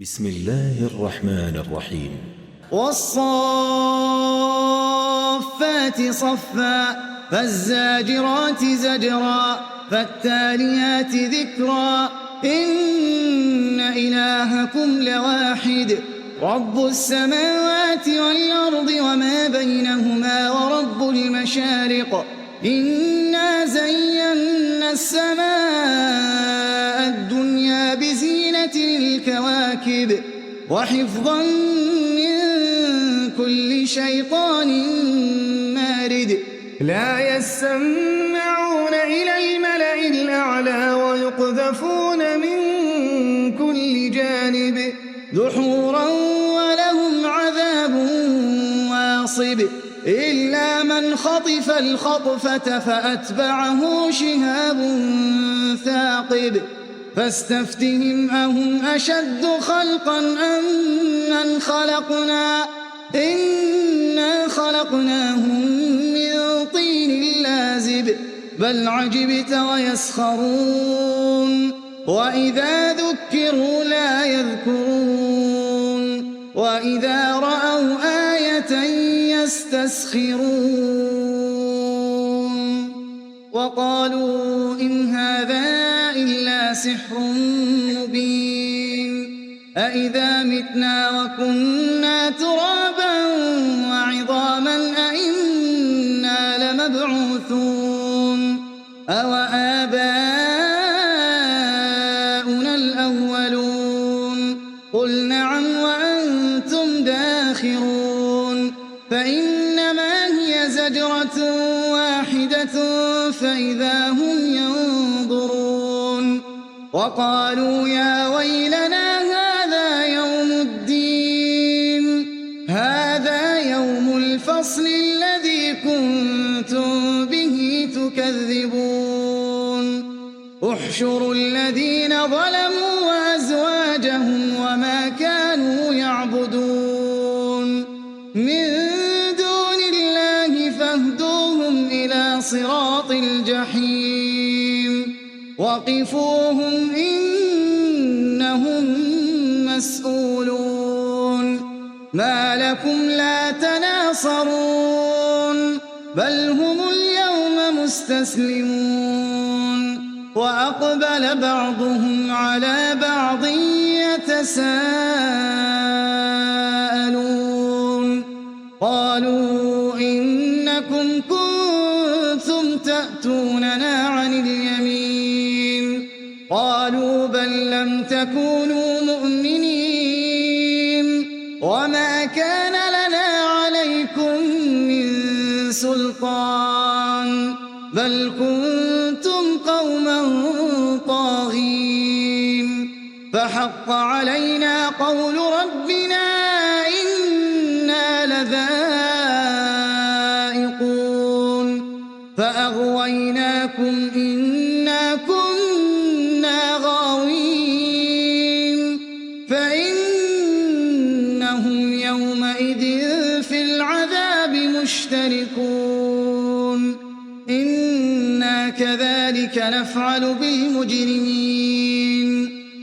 بسم الله الرحمن الرحيم. والصافات صفا فالزاجرات زجرا فالتاليات ذكرا إن إلهكم لواحد رب السماوات والأرض وما بينهما ورب المشارق إنا زينا السماء الدنيا بزينة الكواكب وحفظا من كل شيطان مارد لا يسمعون إلى الملأ الأعلى ويقذفون من كل جانب دحورا ولهم عذاب واصب إلا من خطف الخطفة فأتبعه شهاب ثاقب فاستفتهم أهم أشد خلقا أم من خلقنا إنا خلقناهم من طين لازب بل عجبت ويسخرون وإذا ذكروا لا يذكرون وإذا رأوا آية يستسخرون وقالوا إن هذا إلا سحر مبين أإذا متنا وكنا ترابا وعظاما أإنا لمبعوثون أوآباؤنا الأولون قل نعم وأنتم داخرون فإنما هي زجرة واحدة فإذا هم ينظرون وقالوا يا ويلنا هذا يوم الدين هذا يوم الفصل الذي كنتم به تكذبون احشروا الذين ظلموا وأزواجهم وما كانوا يعبدون من دون الله فاهدوهم إلى صراط الجحيم وقفوهم إنهم مسؤولون ما لكم لا تناصرون بل هم اليوم مستسلمون وأقبل بعضهم على بعض يتساءلون قالوا إنكم كنتم تأتوننا عن اليمين قالوا بل لم تكونوا مؤمنين وما كان لنا عليكم من سلطان بل كنتم قوما طاغين فحق علينا قول ربنا إنا لذائقون فأغويناكم إنا كنا غاوين فإنهم يومئذ في العذاب مشتركون إنا كذلك نفعل بالمجرمين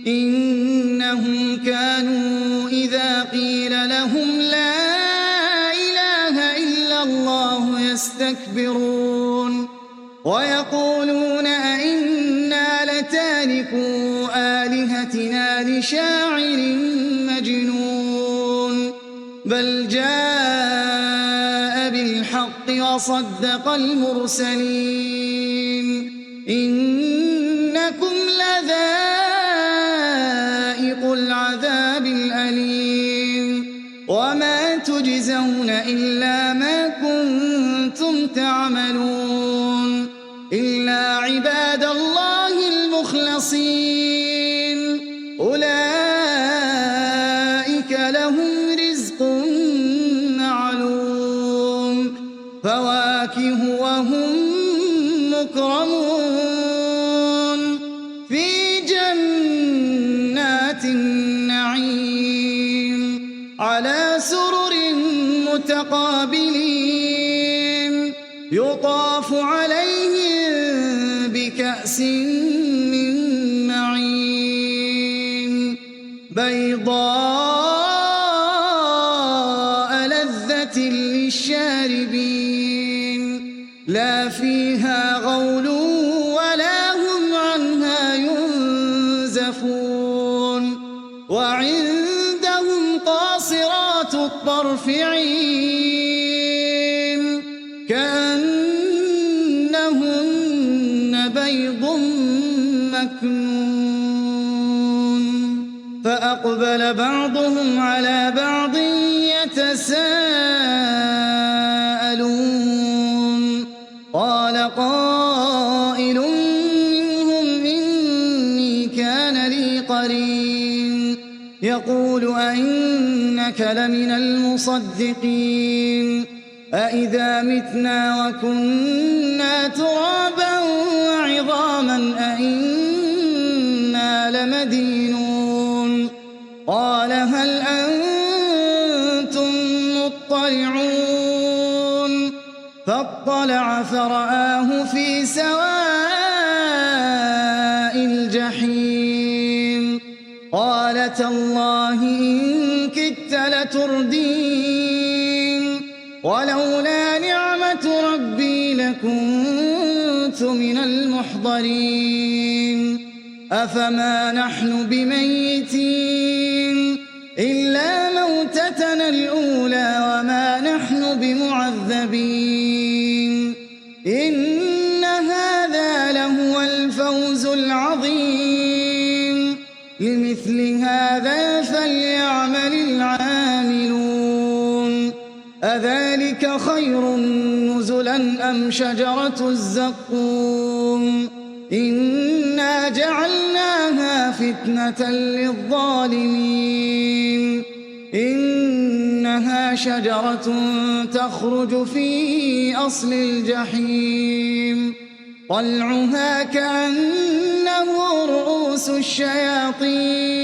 إنهم كانوا إذا قيل لهم لا إله إلا الله يستكبرون ويقولون أئنا لتاركو آلهتنا لشاعر مجنون بل جاء بالحق وصدق المرسلين إنكم لذائق العذاب الأليم وما تجزون إلا ما كنتم تعملون إلا عباد الله المخلصين أولئك لهم رزق معلوم فواكه وهم مكرمون في جنات النعيم على سرر متقابلين يطاف عليهم بكأس من معين بيضاء بيضاء لذة للشاربين لا فيها غول ولا هم عنها ينزفون وعندهم قاصرات الطرف عين كأنهن بيض مكنون فأقبل بعضهم على بعض يتساءلون قال قائل منهم إني كان لي قرين يقول أئنك لمن المصدقين أإذا متنا وكنا ترابا وعظاما أئنا لمدينون قال هل أنتم مطلعون فاطلع فرآه في سواء الجحيم قال تالله إن كدت لتردين ولولا نعمة ربي لكنت من المحضرين أفما نحن بميتين إلا موتتنا الأولى وما نحن بمعذبين إن هذا لهو الفوز العظيم لمثل هذا فليعمل العاملون أذلك خير نزلا أم شجرة الزقوم إنا جعلناها فتنة للظالمين إنها شجرة تخرج في أصل الجحيم طلعها كأنه رؤوس الشياطين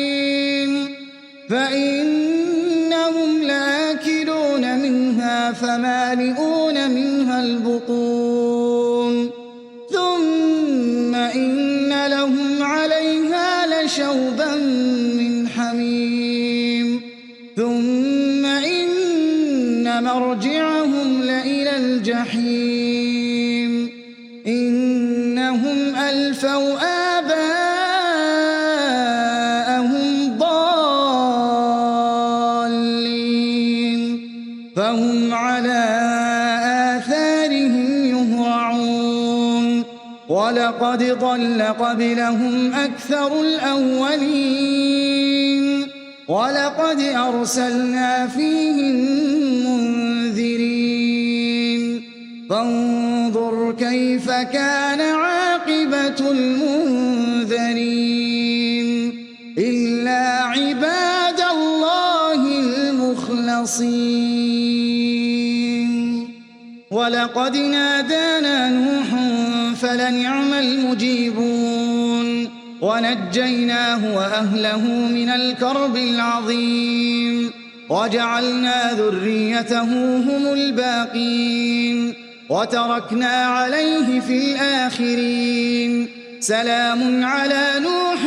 فإنهم لآكلون منها فمالئون منها البطون ثم إن لهم عليها لشوبا من حميم ثم إن مرجعهم لإلى الجحيم إنهم ألفوا آباءهم ضالين فهم على آثارهم يهرعون ولقد ضل قبلهم أكثر الأولين ولقد أرسلنا فيهم منذرين فانظر كيف كان عاقبة المنذرين إلا عباد الله المخلصين ولقد نادانا نوح فلنعم المجيبون ونجيناه وأهله من الكرب العظيم وجعلنا ذريته هم الباقين وتركنا عليه في الآخرين سلام على نوح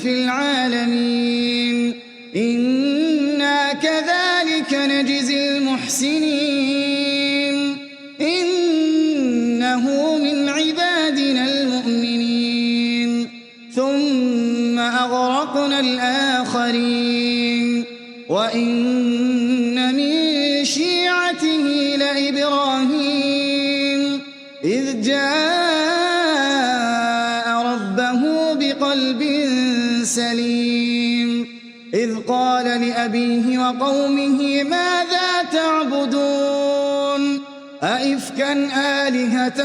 في العالمين إنا كذلك نجزي المحسنين إنه من عبادنا المؤمنين ثم أغرقنا الآخرين وإن من شيعته لإبراهيم إذ جاء ربه بقلب سليم إذ قال لأبيه وقومه ماذا تعبدون أئفكا آلهة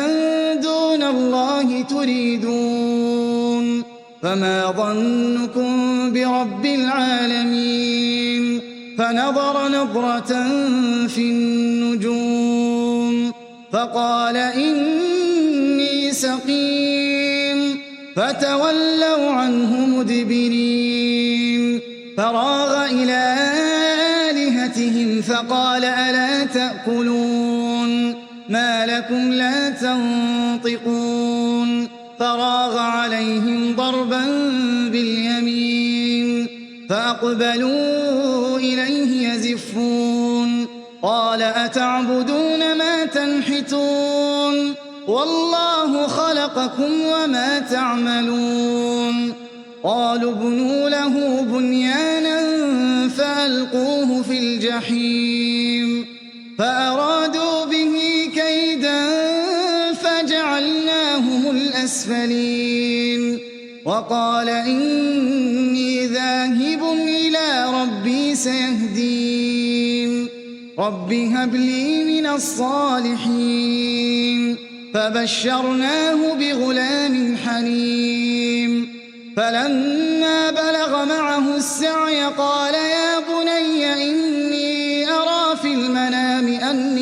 دون الله تريدون فما ظنكم برب العالمين فنظر نظرة في النجوم فقال إني سقيم فتولوا عنه مدبرين فراغ إلى آلهتهم فقال ألا تأكلون ما لكم لا تنطقون فراغ عليهم ضربا باليمين فأقبلوا إليه يزفون قال أتعبدون ما تنحتون والله خلقكم وما تعملون قالوا ابنوا له بنيانا فألقوه في الجحيم فأرادوا به كيدا فجعلناهم الأسفلين وقال إني ذاهب إلى ربي سيهدين رب هب لي من الصالحين فبشرناه بغلام حليم فلما بلغ معه السعي قال يا بني إني أرى في المنام أني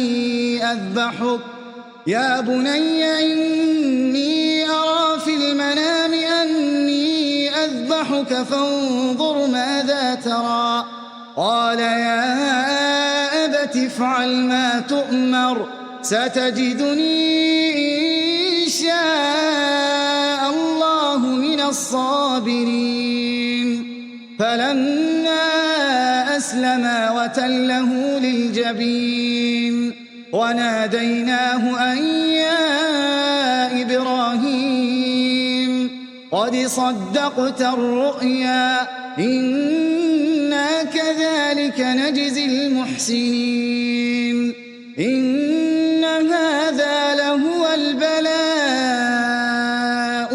أذبحك فانظر ماذا ترى قال يا أبت افعل ما تؤمر ستجدني إن شاء الله من الصابرين فلما أسلما وتله للجبين وناديناه أن يا إبراهيم قد صدقت الرؤيا إنا كذلك نجزي المحسنين إن هذا لهو البلاء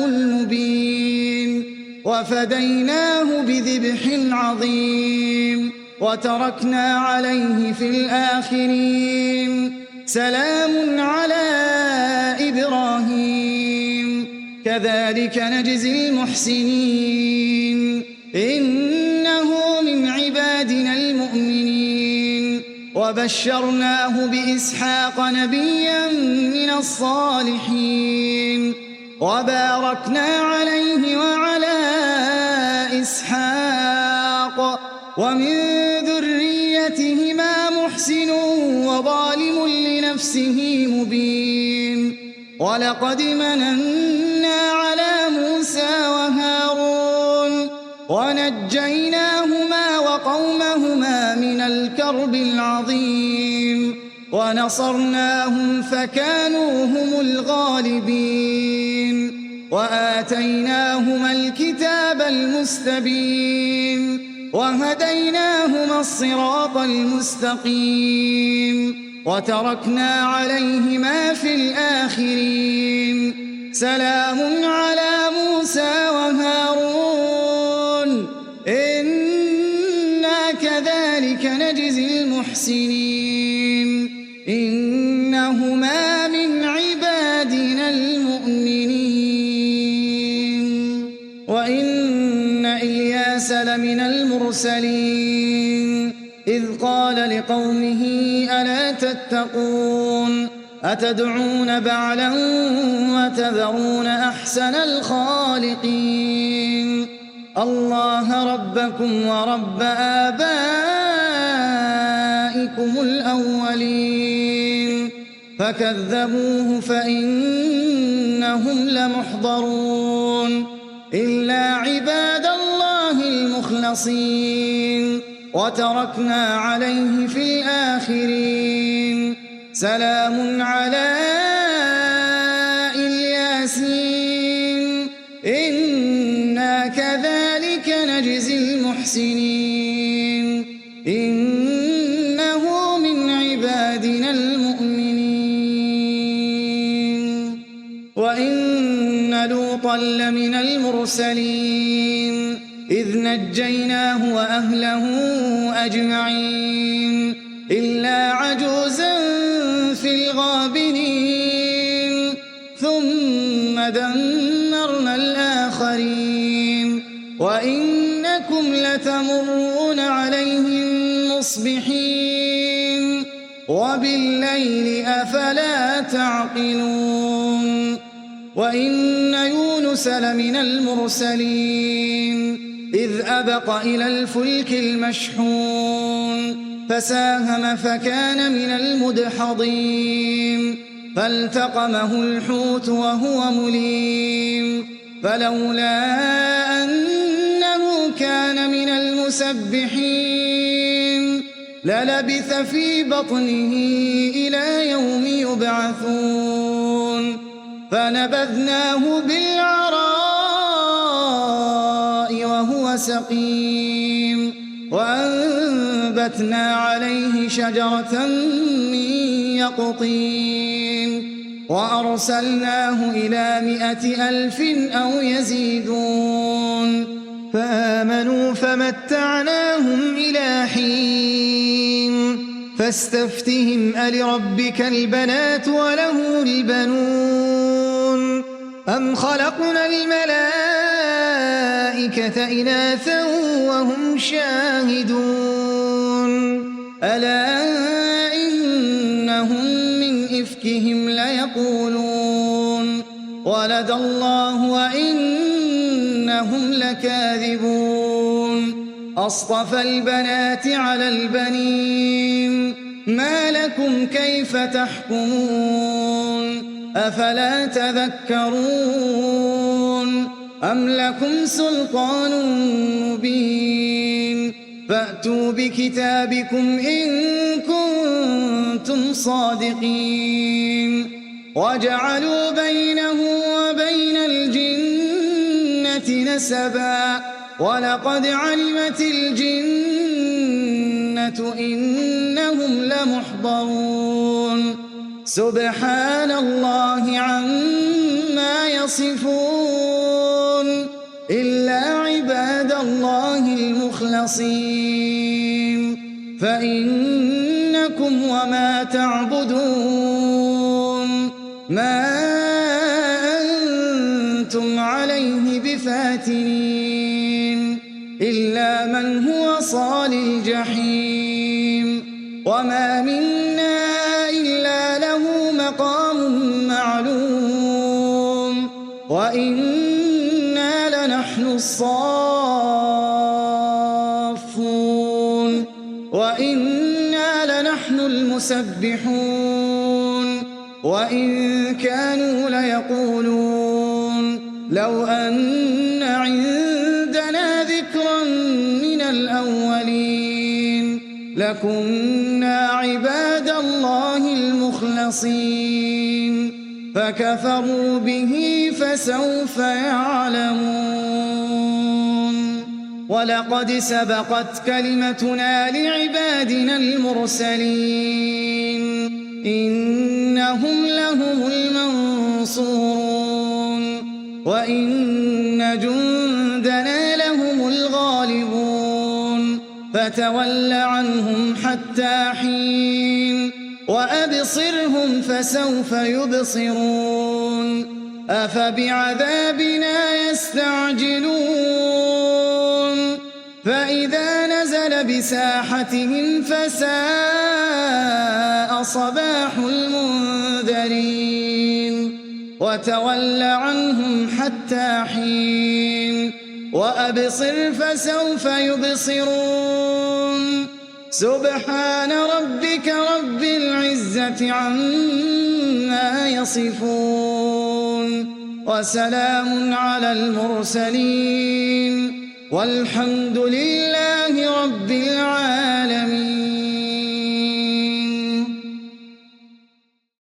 المبين وفديناه بذبح عظيم وتركنا عليه في الآخرين سلام على إبراهيم كذلك نجزي المحسنين إنه من عبادنا المؤمنين وبشرناه بإسحاق نبيا من الصالحين وباركنا عليه وعلى إسحاق ومن ذريتهما محسن وظالم لنفسه مبين ولقد مننا على موسى وهارون ونجيناهما وقومهما من الكرب العظيم ونصرناهم فكانوا هم الغالبين وآتيناهما الكتاب المستبين وهديناهما الصراط المستقيم وتركنا عليهما في الآخرين سلام على موسى وهارون إنا كذلك نجزي المحسنين إنهما من عبادنا المؤمنين وإن إلياس لمن المرسلين إذ قال لقومه ألا تتقون أتدعون بعلا وتذرون أحسن الخالقين الله ربكم ورب آبائكم الأولين فكذبوه فإنهم لمحضرون إلا عباد الله المخلصين وتركنا عليه في الآخرين سلام على الياسين إنا كذلك نجزي المحسنين إنه من عبادنا المؤمنين وإن لوطا لمن المرسلين إذ نجيناه وأهله أجمعين إلا عجوزا في الغابرين ثم دمرنا الآخرين وإنكم لتمرون عليهم مصبحين وبالليل أفلا تعقلون وإن يونس لمن المرسلين إذ أبق إلى الفلك المشحون فساهم فكان من المدحضين فالتقمه الحوت وهو مليم فلولا أنه كان من المسلمين المسبحين للبث في بطنه إلى يوم يبعثون فنبذناه بالعراء وهو سقيم وأنبتنا عليه شجرة من يقطين وأرسلناه إلى 100,000 أو يزيدون فآمنوا فمتعناهم إلى حين فاستفتهم ألربك البنات وله البنون أم خلقنا الملائكة إناثا وهم شاهدون ألا إنهم من إفكهم ليقولون ولد الله وإنهم لكاذبون أصطفى البنات على البنين ما لكم كيف تحكمون أفلا تذكرون أم لكم سلطان مبين فأتوا بكتابكم إن كنتم صادقين وجعلوا بينه وبين الجنة نسبا ولقد علمت الجنة إنهم لمحضرون سبحان الله عما يصفون إلا عباد الله المخلصين فإنكم وما تعبدون ما أنتم عليه بفاتنين إلا من هو صال الجحيم وما منا إلا له مقام معلوم وإنا لنحن الصافون وإنا لنحن المسبحون وإن كانوا ليقولون لو أن عندنا ذكرا من الأولين لكنا عباد الله المخلصين فكفروا به فسوف يعلمون ولقد سبقت كلمتنا لعبادنا المرسلين إنهم لهم المنصورون وإن جندنا لهم الغالبون فتول عنهم حتى حين وأبصرهم فسوف يبصرون أفبعذابنا يستعجلون فإذا نزل بساحتهم فساء صباح المنذرين وتول عنهم حتى حين وأبصر فسوف يبصرون سبحان ربك رب العزة عما يصفون وسلام على المرسلين والحمد لله رب العالمين.